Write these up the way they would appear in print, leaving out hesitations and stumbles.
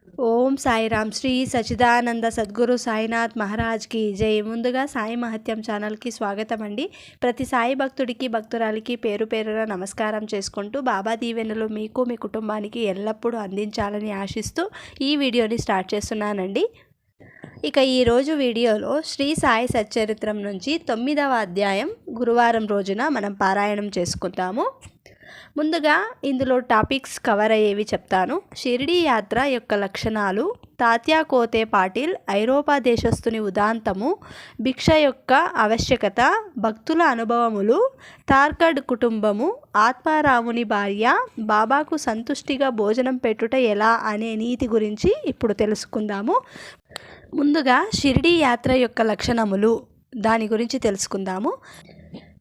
ఓం సాయిరామ్. శ్రీ సచిదానంద సద్గురు సాయినాథ్ మహారాజ్ కి జై. ముందుగా సాయి మహత్యం ఛానల్కి స్వాగతం అండి. ప్రతి సాయి భక్తుడికి భక్తురాలికి పేరు పేరున నమస్కారం చేసుకుంటూ బాబా దీవెనలు మీకు మీ కుటుంబానికి ఎల్లప్పుడూ అందించాలని ఆశిస్తూ ఈ వీడియోని స్టార్ట్ చేస్తున్నానండి. ఇక ఈరోజు వీడియోలో శ్రీ సాయి సచ్చరిత్రం నుంచి 9వ అధ్యాయం గురువారం రోజున మనం పారాయణం చేసుకుంటాము. ముందుగా ఇందులో టాపిక్స్ కవర్ అయ్యేవి చెప్తాను. షిరిడీ యాత్ర యొక్క లక్షణాలు, తాత్యా కోతే పాటిల్ ఐరోపా దేశస్థుని ఉదాంతము, భిక్ష యొక్క ఆవశ్యకత, భక్తుల అనుభవములు, తార్కడ్ కుటుంబము, ఆత్మారాముని భార్య, బాబాకు సంతుష్టిగా భోజనం పెట్టుట ఎలా అనే నీతి గురించి ఇప్పుడు తెలుసుకుందాము. ముందుగా షిరిడీ యాత్ర యొక్క లక్షణములు దాని గురించి తెలుసుకుందాము.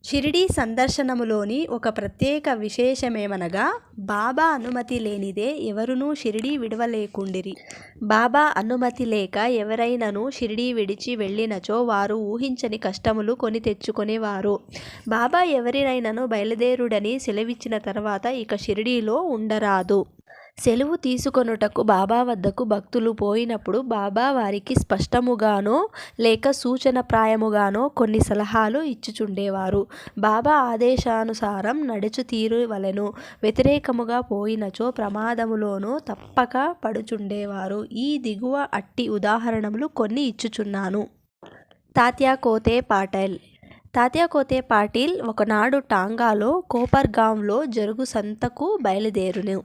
షిరిడీ సందర్శనములోని ఒక ప్రత్యేక విశేషమేమనగా బాబా అనుమతి లేనిదే ఎవరునూ షిరిడీ విడవలేకుండిరి. బాబా అనుమతి లేక ఎవరైనాను షిరిడీ విడిచి వెళ్ళినచో వారు ఊహించని కష్టములు కొని తెచ్చుకునేవారు. బాబా ఎవరినైనాను బయలుదేరుడని సెలవిచ్చిన తర్వాత ఇక షిరిడీలో ఉండరాదు. సెలవు తీసుకొనుటకు బాబా వద్దకు భక్తులు పోయినప్పుడు బాబా వారికి స్పష్టముగానో లేక సూచనప్రాయముగానో కొన్ని సలహాలు ఇచ్చుచుండేవారు. బాబా ఆదేశానుసారం నడుచు తీరువలెను. వ్యతిరేకముగా పోయినచో ప్రమాదములోనూ తప్పక పడుచుండేవారు. ఈ దిగువ అట్టి ఉదాహరణలు కొన్ని ఇచ్చుచున్నాను. తాత్యా కోతే పాటిల్. తాత్యా కోతే పాటిల్ ఒకనాడు టాంగాలో కోపర్గాంలో జరుగు సంతకు బయలుదేరును.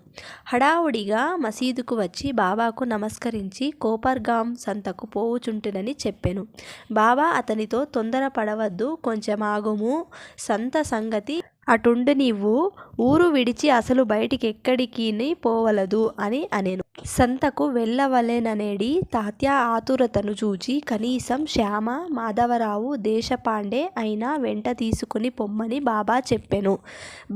హడావుడిగా మసీదుకు వచ్చి బాబాకు నమస్కరించి కోపర్గాం సంతకు పోవుచుంటునని చెప్పెను. బాబా అతనితో తొందరపడవద్దు, కొంచెమాగుము, సంత సంగతి అటుండు, నీవు ఊరు విడిచి అసలు బయటికెక్కడికి పోవలదు అని అనెను. సంతకు వెళ్ళవలెననేడి తాత్యా ఆతురతను చూచి కనీసం శ్యామ, మాధవరావు, దేశపాండే అయినా వెంట తీసుకుని పొమ్మని బాబా చెప్పెను.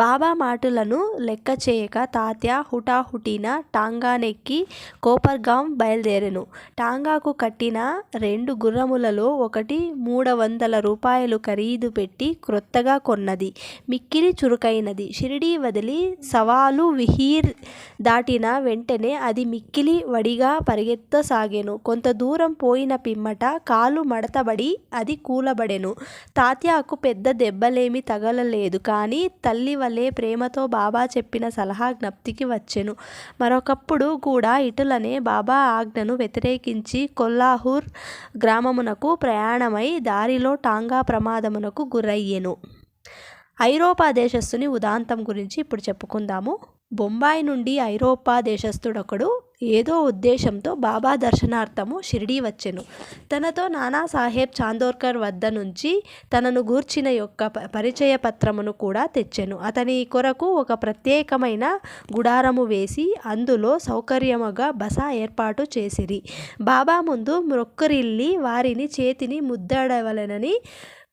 బాబా మాటలను లెక్క చేయక తాత్యా హుటాహుటిన టాంగానెక్కి కోపర్గాం బయలుదేరెను. టాంగాకు కట్టిన 2 గుర్రములలో ఒకటి 300 రూపాయలు ఖరీదు పెట్టి క్రొత్తగా కొన్నది. మిక్కిలి చురుకైనది. షిరిడీ వదిలి సవాలు విహీర్ దాటిన వెంటనే అది మిక్కిలి వడిగా పరిగెత్తసాగెను. కొంత దూరం పోయిన పిమ్మట కాలు మడతబడి అది కూలబడెను. తాత్యాకు పెద్ద దెబ్బలేమి తగలలేదు, కానీ తల్లి వలె ప్రేమతో బాబా చెప్పిన సలహా జ్ఞప్తికి వచ్చెను. మరొకప్పుడు కూడా ఇటులనే బాబా ఆజ్ఞను వ్యతిరేకించి కొల్లాహూర్ గ్రామమునకు ప్రయాణమై దారిలో టాంగా ప్రమాదమునకు గురయ్యెను. ఐరోపా దేశస్థుని ఉదాంతం గురించి ఇప్పుడు చెప్పుకుందాము. బొంబాయి నుండి ఐరోపా దేశస్థుడొకడు ఏదో ఉద్దేశంతో బాబా దర్శనార్థము షిరిడీ వచ్చెను. తనతో నానాసాహెబ్ చాందోర్కర్ వద్ద నుంచి తనను గూర్చిన యొక్క పరిచయ పత్రమును కూడా తెచ్చెను. అతని కొరకు ఒక ప్రత్యేకమైన గుడారము వేసి అందులో సౌకర్యముగా బస ఏర్పాటు చేసిరి. బాబా ముందు మ్రొక్కరిల్లి వారిని చేతిని ముద్దడవలెనని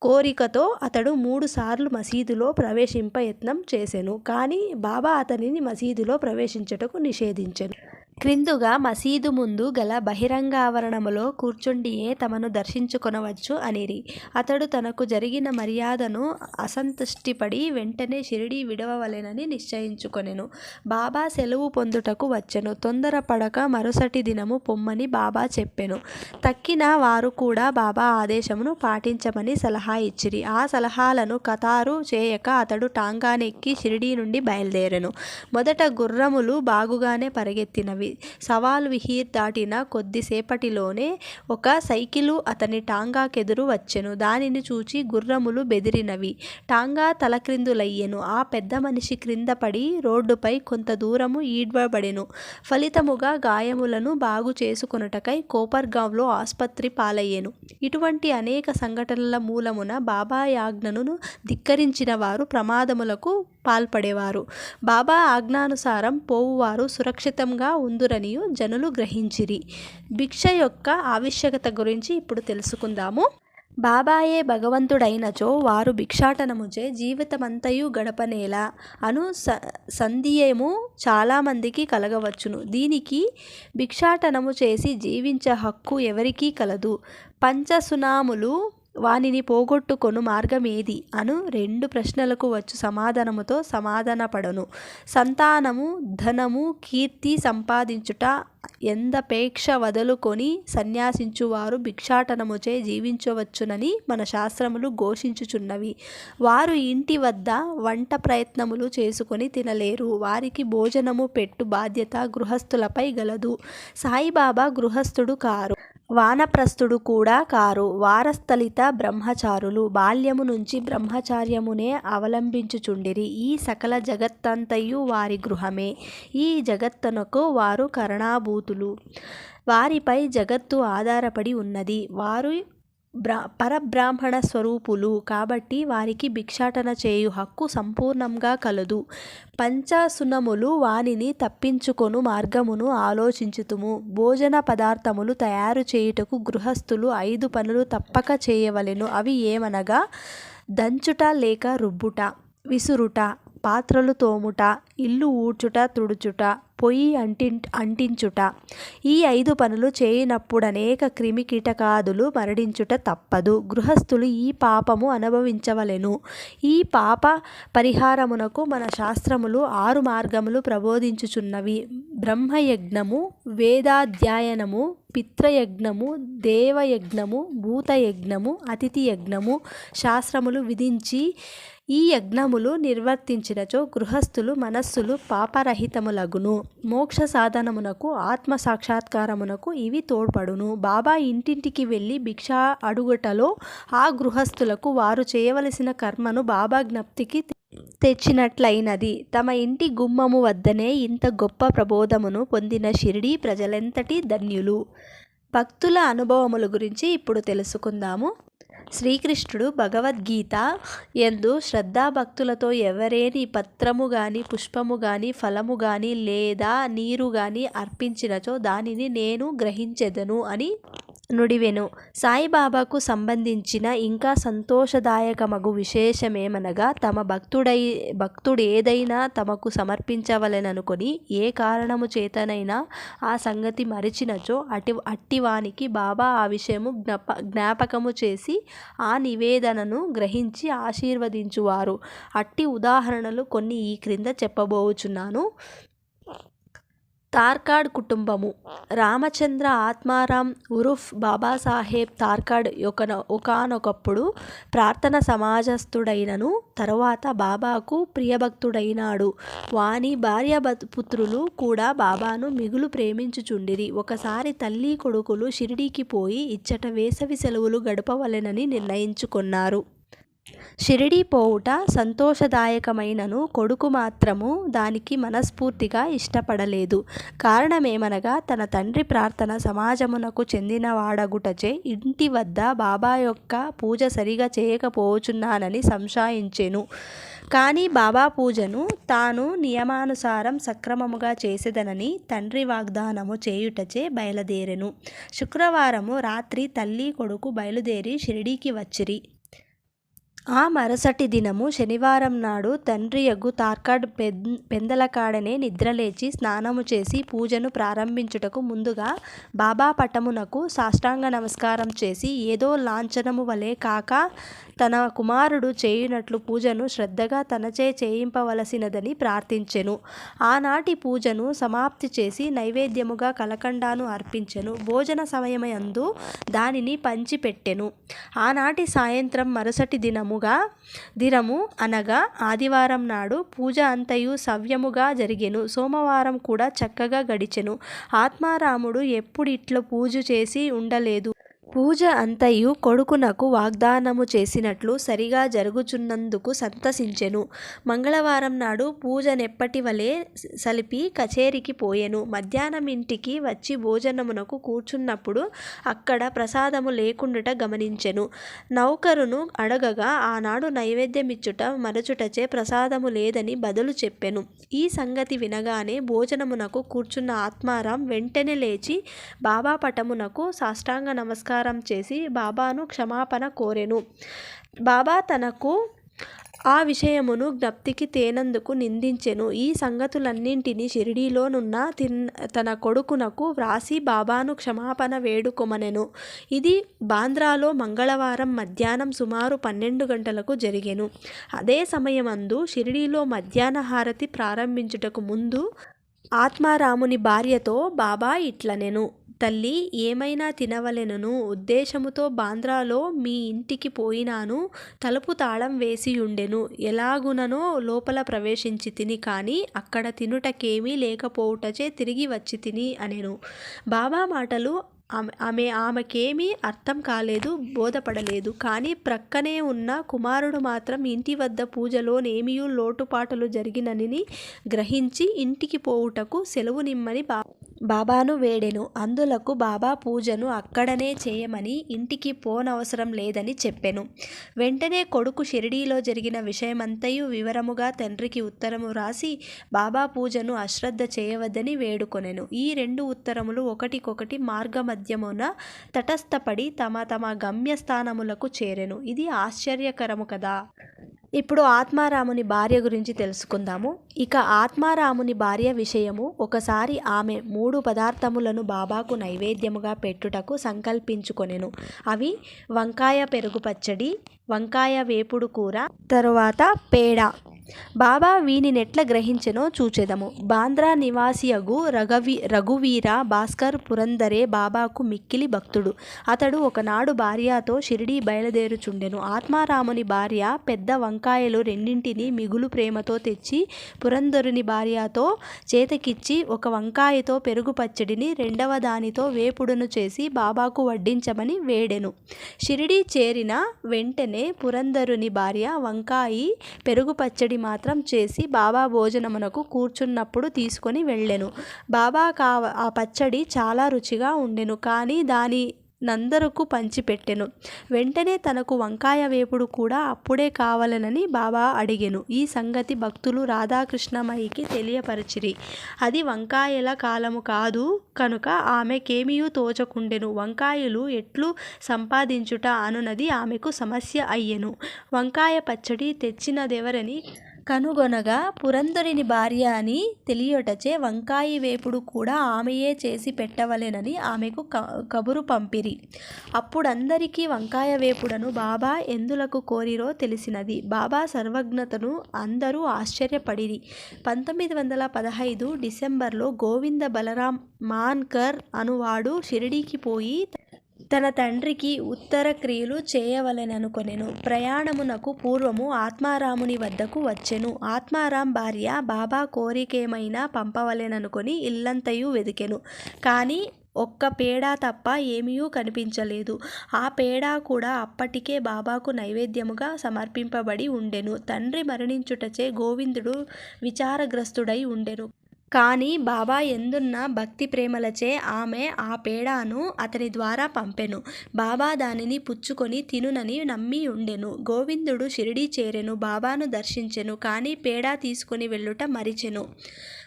కోరికతో అతడు 3 సార్లు మసీదులో ప్రవేశింప యత్నం చేసెను. కానీ బాబా అతనిని మసీదులో ప్రవేశించుటకు నిషేధించెను. క్రిందుగా మసీదు ముందు గల బహిరంగ ఆవరణములో కూర్చుండియే తమను దర్శించుకొనవచ్చు అనిరి. అతడు తనకు జరిగిన మర్యాదను అసంతుష్టిపడి వెంటనే షిరిడీ విడవవలెనని నిశ్చయించుకొనెను. బాబా సెలవు పొందుటకు వచ్చెను. తొందరపడక మరుసటి దినము పొమ్మని బాబా చెప్పెను. తక్కిన వారు కూడా బాబా ఆదేశమును పాటించమని సలహా ఇచ్చిరి. ఆ సలహాలను ఖతారు చేయక అతడు టాంగానెక్కి షిరిడీ నుండి బయలుదేరెను. మొదట గుర్రములు బాగుగానే పరిగెత్తినవి. సవాల్ విహీర్ దాటిన కొద్దిసేపటిలోనే ఒక సైకిలు అతని టాంగాకెదురు వచ్చెను. దానిని చూచి గుర్రములు బెదిరినవి. టాంగా తలక్రిందులయ్యెను. ఆ పెద్ద మనిషి క్రింద పడి రోడ్డుపై కొంత దూరము ఈడ్వబడెను. ఫలితముగా గాయములను బాగు చేసుకొనుటకై కోపర్గాంలో ఆస్పత్రి పాలయ్యెను. ఇటువంటి అనేక సంఘటనల మూలమున బాబా ఆజ్ఞను ధిక్కరించిన వారు ప్రమాదములకు పాల్పడేవారు. బాబా ఆజ్ఞానుసారం పోవువారు సురక్షితంగా ఉందురనియు జనులు గ్రహించిరి. భిక్ష యొక్క ఆవశ్యకత గురించి ఇప్పుడు తెలుసుకుందాము. బాబాయే భగవంతుడైనచో వారు భిక్షాటనముచే జీవితమంతయు గడపనేలా అను సందేహము చాలామందికి కలగవచ్చును. దీనికి భిక్షాటనము చేసి జీవించే హక్కు ఎవరికీ కలదు. పంచసునాములు వానిని పోగొట్టుకొను మార్గమేది అను 2 ప్రశ్నలకు వచ్చు సమాధానముతో సమాధానపడను. సంతానము, ధనము, కీర్తి సంపాదించుట ఎందపేక్ష వదులుకొని సన్యాసించువారు భిక్షాటనముచే జీవించవచ్చునని మన శాస్త్రములు ఘోషించుచున్నవి. వారు ఇంటి వద్ద వంట ప్రయత్నములు చేసుకొని తినలేరు. వారికి భోజనము పెట్టు బాధ్యత గృహస్థులపై గలదు. సాయిబాబా గృహస్థుడు కారు, వానప్రస్థుడు కూడా కారు. వారస్థలిత బ్రహ్మచారులు బాల్యము నుంచి బ్రహ్మచార్యమునే అవలంబించుచుండిరి. ఈ సకల జగత్తంతయు వారి గృహమే. ఈ జగత్తునకు వారు కరణాభూతులు. వారిపై జగత్తు ఆధారపడి ఉన్నది. వారు పరబ్రాహ్మణ స్వరూపులు కాబట్టి వారికి భిక్షాటన చేయు హక్కు సంపూర్ణంగా కలదు. పంచసునములు వానిని తప్పించుకొను మార్గమును ఆలోచించుతుము. భోజన పదార్థములు తయారు చేయుటకు గృహస్థులు 5 పనులు తప్పక చేయవలెను. అవి ఏమనగా దంచుట లేక రుబ్బుట, విసురుట, పాత్రలు తోముట, ఇల్లు ఊడ్చుట తుడుచుట, పొయ్యి అంటించుట. ఈ 5 పనులు చేయనప్పుడనేక క్రిమి కీటకాదులు మరణించుట తప్పదు. గృహస్థులు ఈ పాపము అనుభవించవలెను. ఈ పాప పరిహారమునకు మన శాస్త్రములు 6 మార్గములు ప్రబోధించుచున్నవి. బ్రహ్మయజ్ఞము, వేదాధ్యయనము, పితృయజ్ఞము, దేవయజ్ఞము, భూతయజ్ఞము, అతిథి యజ్ఞము శాస్త్రములు విధించి ఈ యజ్ఞములు నిర్వర్తించినచో గృహస్థులు మనస్సులు పాపరహితములగును. మోక్ష సాధనమునకు, ఆత్మ సాక్షాత్కారమునకు ఇవి తోడ్పడును. బాబా ఇంటింటికి వెళ్ళి భిక్ష అడుగుటలో ఆ గృహస్థులకు వారు చేయవలసిన కర్మను బాబా జ్ఞప్తికి తెచ్చినట్లయినది. తమ ఇంటి గుమ్మము వద్దనే ఇంత గొప్ప ప్రబోధమును పొందిన షిరిడీ ప్రజలెంతటి ధన్యులు. భక్తుల అనుభవముల గురించి ఇప్పుడు తెలుసుకుందాము. శ్రీకృష్ణుడు భగవద్గీత యందు శ్రద్ధాభక్తులతో ఎవరేని పత్రము గాని, పుష్పము గాని, ఫలము గాని లేదా నీరు గాని అర్పించినచో దానిని నేను గ్రహించెదను అని నుడివెను. సాయిబాబాకు సంబంధించిన ఇంకా సంతోషదాయకమగు విశేషమేమనగా తమ భక్తుడేదైనా తమకు సమర్పించవలెననుకొని ఏ కారణము చేతనైనా ఆ సంగతి మరిచినచో అట్టివానికి బాబా ఆ విషయము జ్ఞాపకము చేసి ఆ నివేదనను గ్రహించి ఆశీర్వదించువారు. అట్టి ఉదాహరణలు కొన్ని ఈ క్రింద చెప్పబోచున్నాను. తార్కాడ్ కుటుంబము. రామచంద్ర ఆత్మారాం ఉరుఫ్ బాబాసాహెబ్ తార్కాడ్ ఒకానొకప్పుడు ప్రార్థన సమాజస్థుడైనను తరువాత బాబాకు ప్రియభక్తుడైనాడు. వాని భార్యాపుత్రులు కూడా బాబాను మిగులు ప్రేమించుచుండిరి. ఒకసారి తల్లి కొడుకులు షిరిడీకి పోయి ఇచ్చట వేసవి సెలవులు గడపవలెనని నిర్ణయించుకొన్నారు. షిరిడీ పోవుట సంతోషదాయకమైనను కొడుకు మాత్రము దానికి మనస్ఫూర్తిగా ఇష్టపడలేదు. కారణమేమనగా తన తండ్రి ప్రార్థన సమాజమునకు చెందినవాడగుటచే ఇంటి వద్ద బాబా యొక్క పూజ సరిగా చేయకపోవచున్నానని సంశయించెను. కానీ బాబా పూజను తాను నియమానుసారం సక్రమముగా చేసేదనని తండ్రి వాగ్దానము చేయుటచే బయలుదేరెను. శుక్రవారము రాత్రి తల్లి కొడుకు బయలుదేరి షిరిడీకి వచ్చిరి. ఆ మరుసటి దినము శనివారం నాడు తండ్రియగు తార్కాడ్ పెందలకాడనే నిద్రలేచి స్నానము చేసి పూజను ప్రారంభించుటకు ముందుగా బాబా పటమునకు సాష్టాంగ నమస్కారం చేసి ఏదో లాంఛనము వలె కాక తన కుమారుడు చేయునట్లు పూజను శ్రద్ధగా తనచే చేయింపవలసినదని ప్రార్థించెను. ఆనాటి పూజను సమాప్తి చేసి నైవేద్యముగా కలకండాను అర్పించెను. భోజన సమయమందు దానిని పంచిపెట్టెను. ఆనాటి సాయంత్రం మరుసటి దినము అనగా ఆదివారం నాడు పూజ అంతయు సవ్యముగా జరిగెను. సోమవారం కూడా చక్కగా గడిచెను. ఆత్మారాముడు ఎప్పుడిట్లు పూజ చేసి ఉండలేదు. పూజ అంతయు కొడుకునకు వాగ్దానము చేసినట్లు సరిగా జరుగుచున్నందుకు సంతసించెను. మంగళవారం నాడు పూజనెప్పటి వలె సలిపి కచేరికి పోయెను. మధ్యాహ్నం ఇంటికి వచ్చి భోజనమునకు కూర్చున్నప్పుడు అక్కడ ప్రసాదము లేకుండుట గమనించెను. నౌకరును అడగగా ఆనాడు నైవేద్యమిచ్చుట మరచుటచే ప్రసాదము లేదని బదులు చెప్పెను. ఈ సంగతి వినగానే భోజనమునకు కూర్చున్న ఆత్మారాం వెంటనే లేచి బాబా పటమునకు సాష్టాంగ నమస్కారం చేసి బాబాను క్షమాపణ కోరెను. బాబా తనకు ఆ విషయమును జ్ఞప్తికి తేనందుకు నిందించెను. ఈ సంగతులన్నింటినీ షిరిడీలోనున్న తన కొడుకునకు వ్రాసి బాబాను క్షమాపణ వేడుకొమనెను. ఇది బాంద్రాలో మంగళవారం మధ్యాహ్నం సుమారు 12 గంటలకు జరిగెను. అదే సమయమందు షిరిడీలో మధ్యాహ్న హారతి ప్రారంభించుటకు ముందు ఆత్మారాముని భార్యతో బాబా ఇట్లనెను: తల్లి, ఏమైనా తినవలెనను ఉద్దేశముతో బాంద్రాలో మీ ఇంటికి పోయినాను. తలుపు తాళం వేసియుండెను. ఎలాగుననో లోపల ప్రవేశించి తిని, కాని అక్కడ తినుటకేమీ లేకపోవుటచే తిరిగి వచ్చి తిని అనెను. బాబా మాటలు ఆమెకేమీ అర్థం కాలేదు, బోధపడలేదు. కానీ ప్రక్కనే ఉన్న కుమారుడు మాత్రం ఇంటి వద్ద పూజలోనేమియూ లోటుపాటులు జరిగినని గ్రహించి ఇంటికి పోవుటకు సెలవు నిమ్మని బాబాను వేడెను. అందులకు బాబా పూజను అక్కడనే చేయమని, ఇంటికి పోనవసరం లేదని చెప్పెను. వెంటనే కొడుకు షిరిడీలో జరిగిన విషయమంతయు వివరముగా తండ్రికి ఉత్తరము వ్రాసి బాబా పూజను అశ్రద్ధ చేయవద్దని వేడుకొనెను. ఈ 2 ఉత్తరములు ఒకటికొకటి మార్గమధ్యమున తటస్థపడి తమ తమ గమ్యస్థానములకు చేరెను. ఇది ఆశ్చర్యకరము కదా. ఇప్పుడు ఆత్మారాముని భార్య గురించి తెలుసుకుందాము. ఇక ఆత్మారాముని భార్య విషయము. ఒకసారి ఆమె 3 పదార్థములను బాబాకు నైవేద్యముగా పెట్టుటకు సంకల్పించుకొనెను. అవి వంకాయ పెరుగు పచ్చడి, వంకాయ వేపుడు కూర, తరువాత పేడ. బాబా వీనినెట్ల గ్రహించెనో చూచెదము. బాంద్రా నివాసియగు రఘువీర భాస్కర్ పురందరే బాబాకు మిక్కిలి భక్తుడు. అతడు ఒకనాడు భార్యతో షిరిడీ బయలుదేరుచుండెను. ఆత్మారాముని భార్య పెద్ద వంకాయలు 2 మిగులు ప్రేమతో తెచ్చి పురందరుని భార్యతో చేతకిచ్చి, ఒక వంకాయతో పెరుగు పచ్చడిని, 2వ దానితో వేపుడును చేసి బాబాకు వడ్డించమని వేడెను. షిరిడీ చేరిన వెంటనే పురందరుని భార్య వంకాయి పెరుగు పచ్చడి మాత్రం చేసి బాబా భోజనమునకు కూర్చున్నప్పుడు తీసుకొని వెళ్ళెను. బాబాకు ఆ పచ్చడి చాలా రుచిగా ఉండెను. కానీ దాని నందరకు పంచిపెట్టెను. వెంటనే తనకు వంకాయ వేపుడు కూడా అప్పుడే కావాలనని బాబా అడిగెను. ఈ సంగతి భక్తులు రాధాకృష్ణమయికి తెలియపరచిరి. అది వంకాయల కాలము కాదు కనుక ఆమెకేమియూ తోచకుండెను. వంకాయలు ఎట్లు సంపాదించుట అనునది ఆమెకు సమస్య అయ్యెను. వంకాయ పచ్చడి తెచ్చినదెవరని కనుగొనగా పురందరుని భార్య అని తెలియుటచే వంకాయ వేపుడు కూడా ఆమెయే చేసి పెట్టవలెనని ఆమెకు కబురు పంపిరి. అప్పుడందరికీ వంకాయ వేపుడను బాబా ఎందులకు కోరిరో తెలిసినది. బాబా సర్వజ్ఞతను అందరూ ఆశ్చర్యపడిరి. 1915 డిసెంబర్లో గోవింద బలరాం మాన్కర్ అనువాడు షిరిడీకి పోయి తన తండ్రికి ఉత్తర క్రియలు చేయవలెననుకొనెను. ప్రయాణమునకు పూర్వము ఆత్మారాముని వద్దకు వచ్చెను. ఆత్మారాం భార్య బాబా కోరికేమైనా పంపవలెననుకొని ఇల్లంతయు వెదికెను. కానీ ఒక్క పేడ తప్ప ఏమీయూ కనిపించలేదు. ఆ పేడ కూడా అప్పటికే బాబాకు నైవేద్యముగా సమర్పింపబడి ఉండెను. తండ్రి మరణించుటచే గోవిందుడు విచారగ్రస్తుడై ఉండెను. కానీ బాబా ఎందున్న భక్తి ప్రేమలచే ఆమె ఆ పేడాను అతని ద్వారా పంపెను. బాబా దానిని పుచ్చుకొని తినునని నమ్మి ఉండెను. గోవిందుడు షిరిడీ చేరెను. బాబాను దర్శించెను. కానీ పేడా తీసుకొని వెళ్ళుట మరిచెను.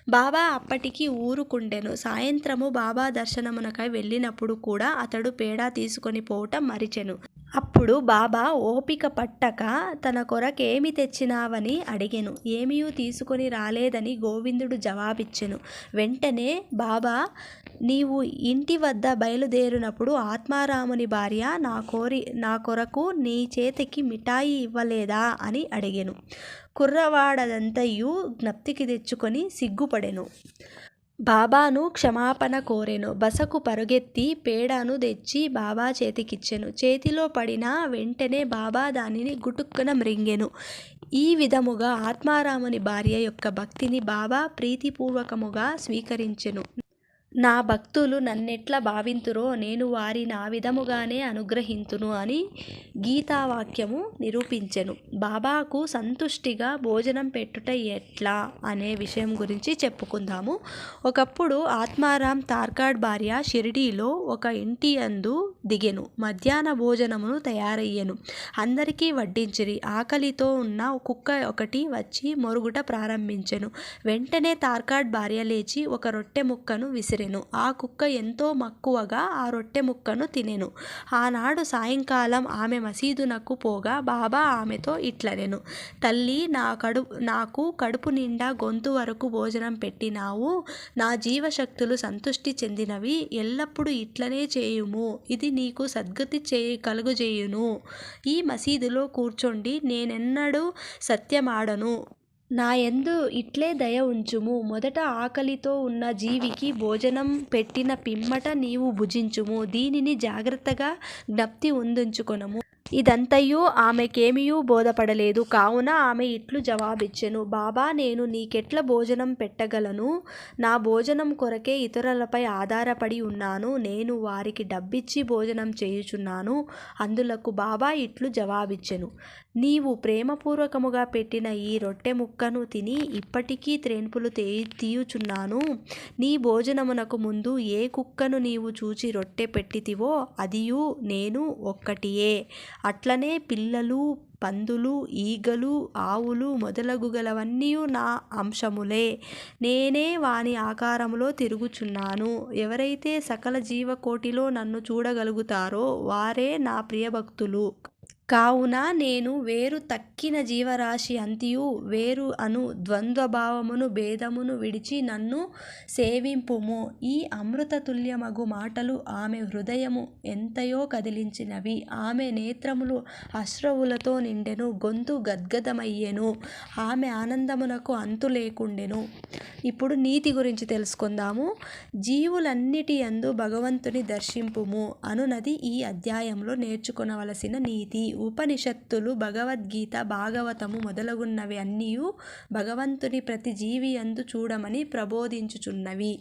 బాబా అప్పటికి ఊరుకుండెను. సాయంత్రము బాబా దర్శనమునకై వెళ్ళినప్పుడు కూడా అతడు పేడా తీసుకొని పోవటం మరిచెను. అప్పుడు బాబా ఓపిక పట్టక తన కొరకేమి తెచ్చినావని అడిగెను. ఏమీయూ తీసుకొని రాలేదని గోవిందుడు జవాబిచ్చెను. వెంటనే బాబా, నీవు ఇంటి వద్ద బయలుదేరినప్పుడు ఆత్మారాముని భార్య నా కొరకు నీ చేతికి మిఠాయి ఇవ్వలేదా అని అడిగెను. కుర్రవాడదంతయు జ్ఞప్తికి తెచ్చుకొని సిగ్గుపడెను. బాబాను క్షమాపణ కోరెను. బసకు పరుగెత్తి పేడాను తెచ్చి బాబా చేతికిచ్చెను. చేతిలో పడిన వెంటనే బాబా దానిని గుటుక్కున మ్రింగెను. ఈ విధముగా ఆత్మారాముని భార్య యొక్క భక్తిని బాబా ప్రీతిపూర్వకముగా స్వీకరించెను. నా భక్తులు నన్నెట్లా భావింతురో నేను వారి నా విధముగానే అనుగ్రహింతును అని గీతావాక్యము నిరూపించెను. బాబాకు సంతుష్టిగా భోజనం పెట్టుట ఎట్లా అనే విషయం గురించి చెప్పుకుందాము. ఒకప్పుడు ఆత్మారాం తార్కాడ్ భార్య షిరిడీలో ఒక ఇంటి యందు దిగెను. మధ్యాహ్న భోజనమును తయారయ్యెను. అందరికీ వడ్డించిరి. ఆకలితో ఉన్న కుక్క ఒకటి వచ్చి మొరుగుట ప్రారంభించెను. వెంటనే తార్కాడ్ భార్య లేచి ఒక రొట్టె ముక్కను విసిరెను. విసిరెను. ఆ కుక్క ఎంతో మక్కువగా ఆ రొట్టె ముక్కను తినెను. ఆనాడు సాయంకాలం ఆమె మసీదునకు పోగా బాబా ఆమెతో ఇట్లనెను, తల్లి, నాకు కడుపు నిండా గొంతు వరకు భోజనం పెట్టినావు. నా జీవశక్తులు సంతుష్టి చెందినవి. ఎల్లప్పుడూ ఇట్లనే చేయుము. ఇది నీకు సద్గతి కలుగజేయును. ఈ మసీదులో కూర్చొండి నేనెన్నడూ సత్యమాడను. నాయందు ఇట్లే దయ ఉంచుము. మొదట ఆకలితో ఉన్న జీవికి భోజనం పెట్టిన పిమ్మట నీవు భుజించుము. దీనిని జాగ్రత్తగా జ్ఞప్తి ఉంచుకొనుము. ఇదంతయు ఆమెకేమియూ బోధపడలేదు. కావున ఆమె ఇట్లు జవాబిచ్చెను, బాబా, నేను నీకెట్ల భోజనం పెట్టగలను? నా భోజనం కొరకే ఇతరులపై ఆధారపడి ఉన్నాను. నేను వారికి డబ్బిచ్చి భోజనం చేయుచున్నాను. అందులకు బాబా ఇట్లు జవాబిచ్చెను, నీవు ప్రేమపూర్వకముగా పెట్టిన ఈ రొట్టె ముక్కను తిని ఇప్పటికీ త్రేన్పులు తీయుచున్నాను. నీ భోజనమునకు ముందు ఏ కుక్కను నీవు చూచి రొట్టె పెట్టితివో అదియు నేను ఒక్కటియే. అట్లనే పిల్లలు, పందులు, ఈగలు, ఆవులు మొదలగుగలవన్నీయు నా అంశములే. నేనే వాని ఆకారములో తిరుగుచున్నాను. ఎవరైతే సకల జీవకోటిలో నన్ను చూడగలుగుతారో వారే నా ప్రియభక్తులు. కావున నేను వేరు తక్కిన జీవరాశి అంతియు వేరు అను ద్వంద్వభావమును భేదమును విడిచి నన్ను సేవింపుము. ఈ అమృతతుల్యమగు మాటలు ఆమె హృదయము ఎంతయో కదిలించినవి. ఆమె నేత్రములు అశ్రువులతో నిండెను. గొంతు గద్గదమయ్యెను. ఆమె ఆనందమునకు అంతు లేకుండెను. ఇప్పుడు నీతి గురించి తెలుసుకుందాము. జీవులన్నిటి యందు భగవంతుని దర్శింపుము అనునది ఈ అధ్యాయంలో నేర్చుకొనవలసిన నీతి. ఉపనిషత్తులు, భగవద్గీత, భాగవతము మొదలగున్నవి అన్నియు భగవంతుని ప్రతి జీవి యందు చూడమని ప్రబోధించుచున్నవి.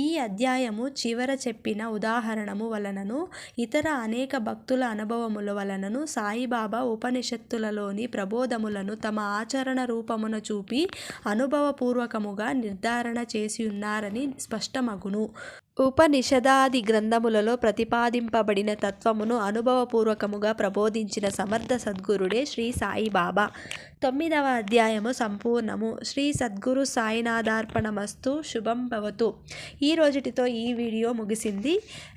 ఈ అధ్యాయము చివర చెప్పిన ఉదాహరణము వలనను ఇతర అనేక భక్తుల అనుభవముల వలనను సాయిబాబా ఉపనిషత్తులలోని ప్రబోధములను తమ ఆచరణ రూపమున చూపి అనుభవపూర్వకముగా నిర్ధారణ చేసియున్నారని స్పష్టమగును. ఉపనిషదాది గ్రంథములలో ప్రతిపాదింపబడిన తత్వమును అనుభవపూర్వకముగా ప్రబోధించిన సమర్థ సద్గురుడే శ్రీ సాయిబాబా. 9వ అధ్యాయము సంపూర్ణము. శ్రీ సద్గురు సాయినాథార్పణమస్తు. శుభం భవతు. ఈ రోజుటితో ఈ వీడియో ముగిసింది.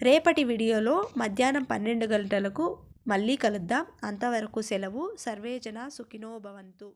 రేపటి వీడియోలో మధ్యాహ్నం 12 గంటలకు మళ్ళీ కలుద్దాం. అంతవరకు సెలవు. సర్వేజన సుఖినో భవంతు.